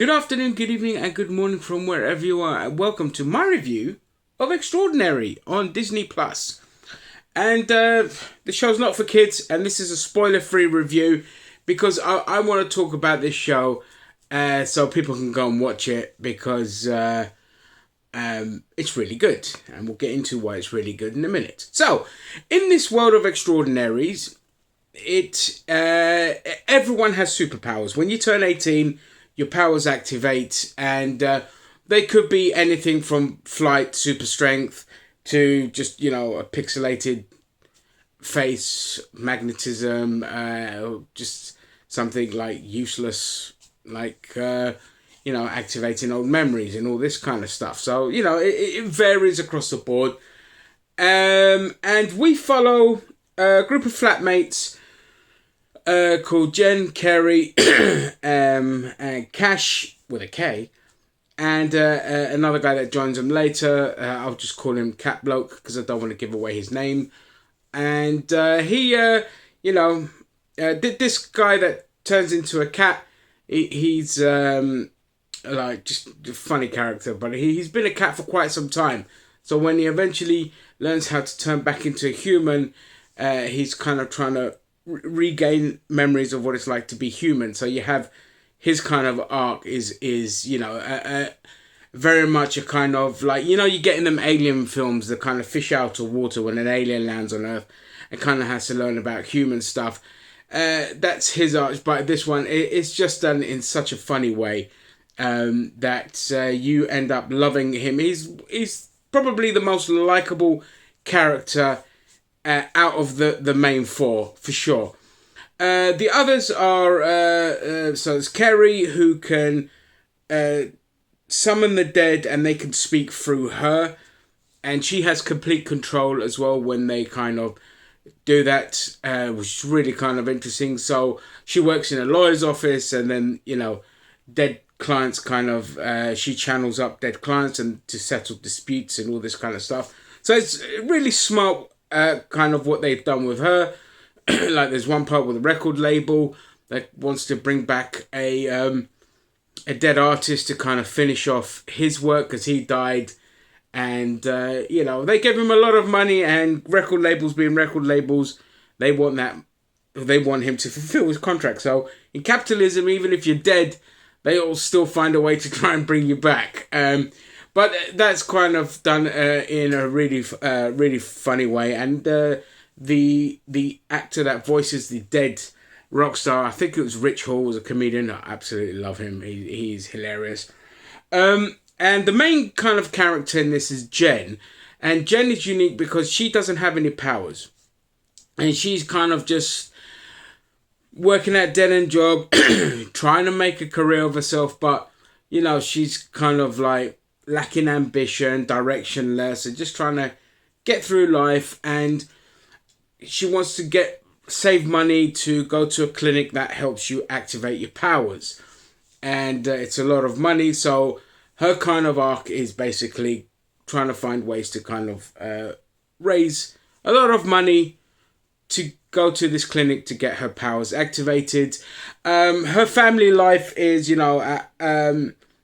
Good afternoon, good evening, and good morning from wherever you are, and welcome to my review of Extraordinary on Disney Plus. And the show's not for kids, and this is a spoiler-free review because I want to talk about this show so people can go and watch it because it's really good, and we'll get into why it's really good in a minute. So, in this world of extraordinaries, everyone has superpowers. When you turn 18, your powers activate, and they could be anything from flight, super strength, to just a pixelated face, magnetism, just something like useless, like activating old memories and all this kind of stuff. So it varies across the board, and we follow a group of flatmates called Jen, Kerry, and Cash with a K, and another guy that joins them later. I'll just call him Cat Bloke because I don't want to give away his name. And this guy that turns into a cat, he's like just a funny character, but he's been a cat for quite some time. So when he eventually learns how to turn back into a human, he's kind of trying to regain memories of what it's like to be human. So you have his kind of arc is very much a kind of like, you get in them alien films, the kind of fish out of water when an alien lands on Earth and kind of has to learn about human stuff. That's his arc, but this one, it's just done in such a funny way that you end up loving him. He's probably the most likable character out of the main four, for sure. The others are, so it's Kerry, who can summon the dead and they can speak through her. And she has complete control as well when they kind of do that, which is really kind of interesting. So she works in a lawyer's office, and then, dead clients kind of, she channels up dead clients and to settle disputes and all this kind of stuff. So it's really smart kind of what they've done with her. Like there's one part with a record label that wants to bring back a dead artist to kind of finish off his work because he died, and they give him a lot of money, and record labels being record labels, they want him to fulfill his contract. So in capitalism, even if you're dead, they all still find a way to try and bring you back. But that's kind of done in a really funny way, and the actor that voices the dead rock star, I think it was Rich Hall, was a comedian. I absolutely love him. He's hilarious. And the main kind of character in this is Jen, and Jen is unique because she doesn't have any powers, and she's kind of just working at a dead-end job, trying to make a career of herself, but she's kind of like lacking ambition, directionless, and just trying to get through life. And she wants to save money to go to a clinic that helps you activate your powers, and it's a lot of money. So her kind of arc is basically trying to find ways to kind of raise a lot of money to go to this clinic to get her powers activated. Her family life is,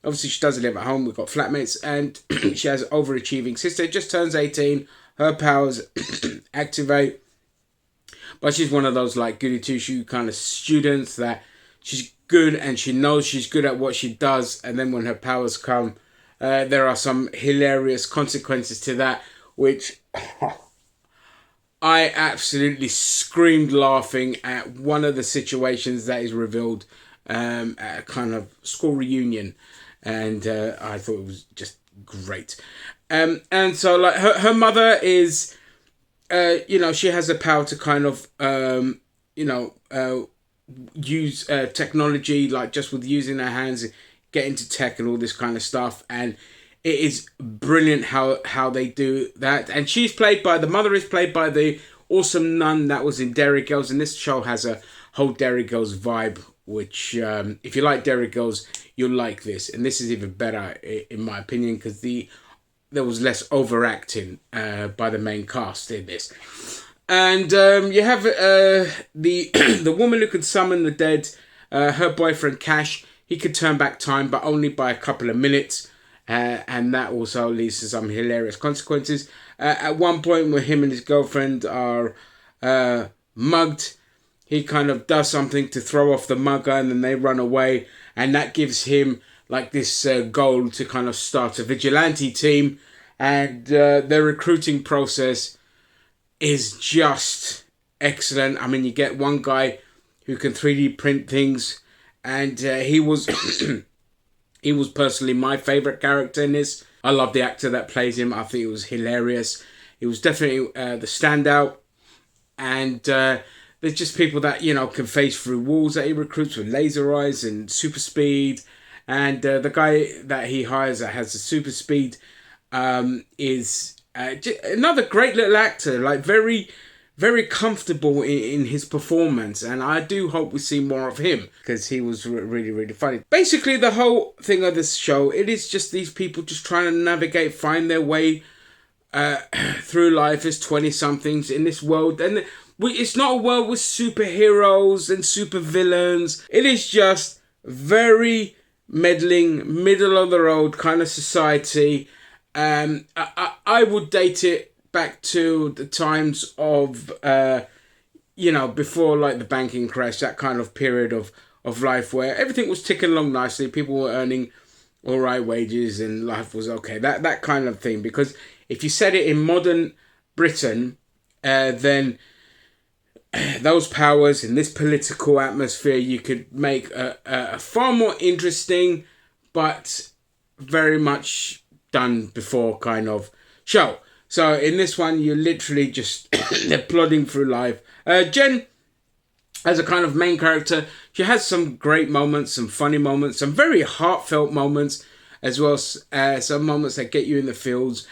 obviously she doesn't live at home. We've got flatmates, and she has an overachieving sister. Just turns 18. Her powers activate. But she's one of those like goody two-shoe kind of students that she's good and she knows she's good at what she does. And then when her powers come, there are some hilarious consequences to that, which I absolutely screamed laughing at one of the situations that is revealed at a kind of school reunion. And I thought it was just great. And so like her mother is... she has the power to kind of, use technology, like just with using her hands, get into tech and all this kind of stuff. And it is brilliant how they do that. And the mother is played by the awesome nun that was in Derry Girls. And this show has a whole Derry Girls vibe, which if you like Derry Girls, you'll like this. And this is even better, in my opinion, because there was less overacting by the main cast in this. And you have the the woman who can summon the dead. Her boyfriend Cash, he could turn back time, but only by a couple of minutes. And that also leads to some hilarious consequences. At one point where him and his girlfriend are mugged, he kind of does something to throw off the mugger, and then they run away. And that gives him like this goal to kind of start a vigilante team. And their recruiting process is just excellent. I mean, you get one guy who can 3D print things, and he was he was personally my favourite character in this. I love the actor that plays him. I think it was hilarious. He was definitely the standout. And there's just people that, you know, can phase through walls that he recruits with laser eyes and super speed. And the guy that he hires that has the super speed is another great little actor. Like very, very comfortable in his performance. And I do hope we see more of him, because he was really, really funny. Basically, the whole thing of this show, it is just these people just trying to navigate, find their way through life as 20-somethings in this world. And it's not a world with superheroes and supervillains. It is just very meddling, middle-of-the-road kind of society. I would date it back to the times of, you know, before like the banking crash, that kind of period of life where everything was ticking along nicely. People were earning all right wages and life was okay. That kind of thing. Because if you said it in modern Britain, then those powers in this political atmosphere, you could make a far more interesting, but very much done before kind of show. So in this one, you're literally just they're plodding through life. Jen, as a kind of main character, she has some great moments, some funny moments, some very heartfelt moments, as well as some moments that get you in the feels,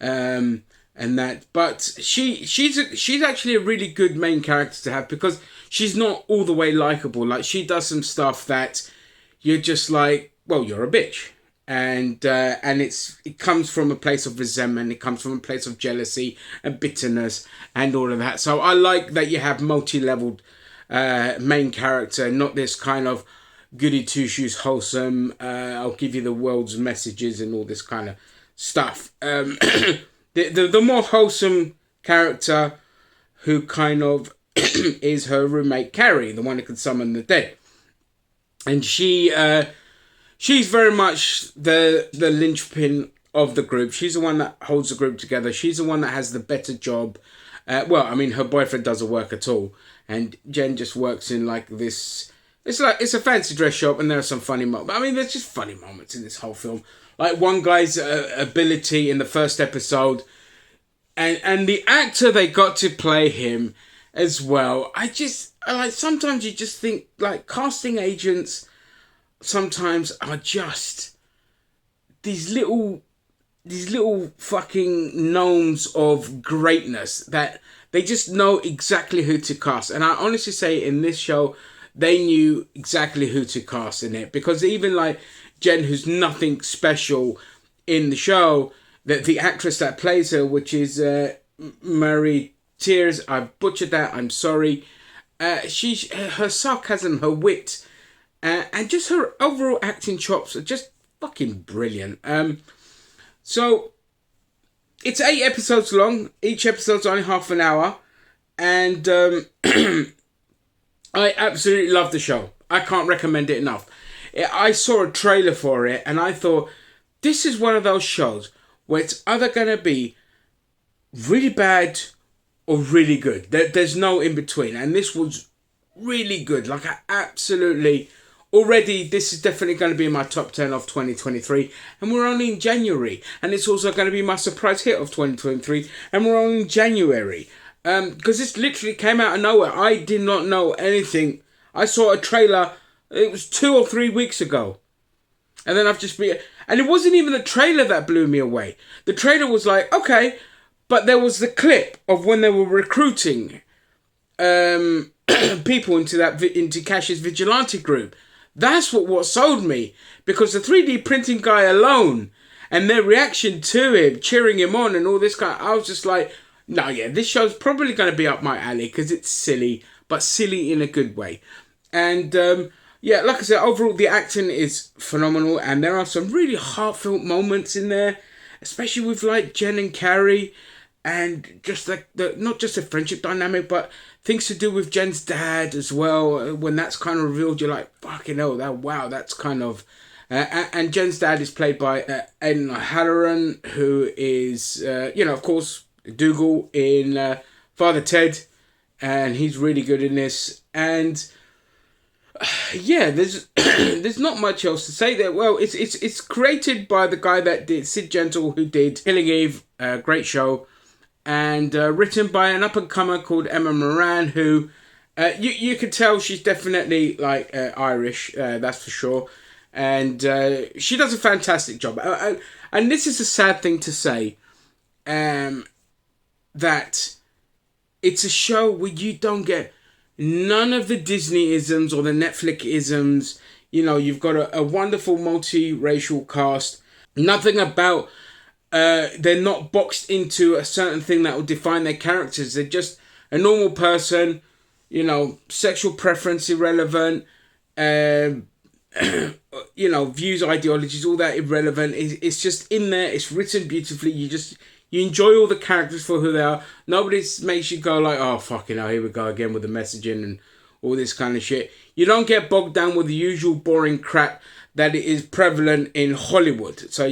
and that. But she's actually a really good main character to have, because she's not all the way likable. Like, she does some stuff that you're just like, well, you're a bitch. And it comes from a place of resentment. It comes from a place of jealousy and bitterness and all of that. So I like that you have multi-leveled main character, not this kind of goody two-shoes wholesome, I'll give you the world's messages and all this kind of stuff. The more wholesome character, who kind of is her roommate Carrie, the one who can summon the dead. And she's very much the linchpin of the group. She's the one that holds the group together. She's the one that has the better job. Well, I mean, her boyfriend doesn't work at all. And Jen just works in like this... It's a fancy dress shop, and there are some funny moments. I mean, there's just funny moments in this whole film. Like one guy's ability in the first episode. And the actor they got to play him as well. Sometimes you just think, like, casting agents sometimes are just these little fucking gnomes of greatness that they just know exactly who to cast. And I honestly say, in this show, they knew exactly who to cast in it, because even like Jen, who's nothing special in the show, that the actress that plays her, which is Marie Tears, I butchered that, I'm sorry. Her sarcasm, her wit, and just her overall acting chops are just fucking brilliant. So it's 8 episodes long. Each episode's only half an hour, and I absolutely love the show. I can't recommend it enough. I saw a trailer for it, and I thought, this is one of those shows where it's either gonna be really bad or really good. There's no in between, and this was really good. Like, I absolutely... Already, this is definitely going to be in my top 10 of 2023. And we're only in January. And it's also going to be my surprise hit of 2023. And we're only in January. Because this literally came out of nowhere. I did not know anything. I saw a trailer, it was 2 or 3 weeks ago. And then I've just been... And it wasn't even the trailer that blew me away. The trailer was like, okay. But there was the clip of when they were recruiting people into Cash's vigilante group. That's what sold me, because the 3D printing guy alone and their reaction to him, cheering him on and all this kind of, I was just like, no, yeah, this show's probably going to be up my alley, because it's silly, but silly in a good way. And yeah, like I said, overall the acting is phenomenal, and there are some really heartfelt moments in there, especially with like Jen and Carrie, and just like the not just the friendship dynamic, but things to do with Jen's dad as well. When that's kind of revealed, you're like, fucking hell, that's kind of. And Jen's dad is played by Aidan Halloran, who is, of course, Dougal in Father Ted, and he's really good in this. And yeah, there's there's not much else to say there. Well, it's created by the guy that did Sid Gentle, who did Killing Eve, great show, and written by an up and comer called Emma Moran, who you could tell she's definitely like Irish, that's for sure, and she does a fantastic job. And this is a sad thing to say, that it's a show where you don't get none of the Disney-isms or the Netflix-isms. You know, you've got a wonderful multiracial cast. Nothing about... they're not boxed into a certain thing that will define their characters. They're just a normal person. You know, sexual preference irrelevant. Views, ideologies, all that irrelevant. It's just in there. It's written beautifully. You enjoy all the characters for who they are. Nobody makes you go like, oh, fucking hell, here we go again with the messaging and all this kind of shit. You don't get bogged down with the usual boring crap that is prevalent in Hollywood. So,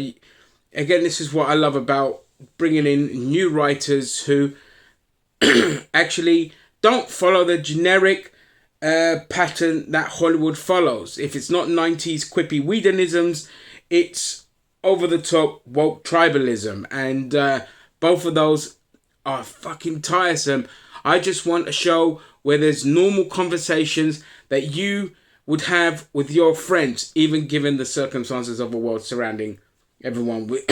again, this is what I love about bringing in new writers who actually don't follow the generic pattern that Hollywood follows. If it's not 90s quippy Whedonisms, it's over-the-top woke tribalism, and both of those are fucking tiresome. I just want a show where there's normal conversations that you would have with your friends, even given the circumstances of a world surrounding everyone with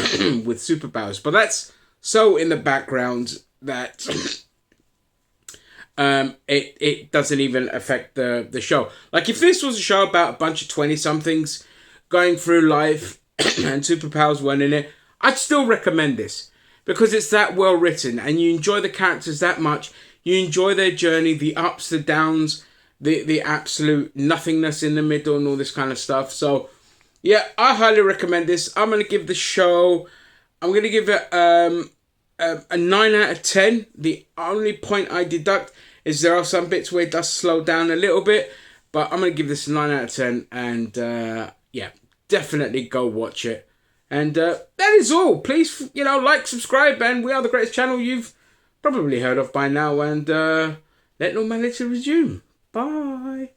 with superpowers. But that's so in the background that it doesn't even affect the show. Like, if this was a show about a bunch of 20-somethings going through life and superpowers weren't in it, I'd still recommend this, because it's that well written and you enjoy the characters that much. You enjoy their journey, the ups, the downs, the absolute nothingness in the middle and all this kind of stuff. So yeah, I highly recommend this. I'm going to give the show, I'm going to give it a 9 out of 10. The only point I deduct is there are some bits where it does slow down a little bit, but I'm going to give this a 9 out of 10, and yeah, definitely go watch it. And that is all. Please, like, subscribe, and We Are The Greatest channel you've probably heard of by now. And let normality resume. Bye.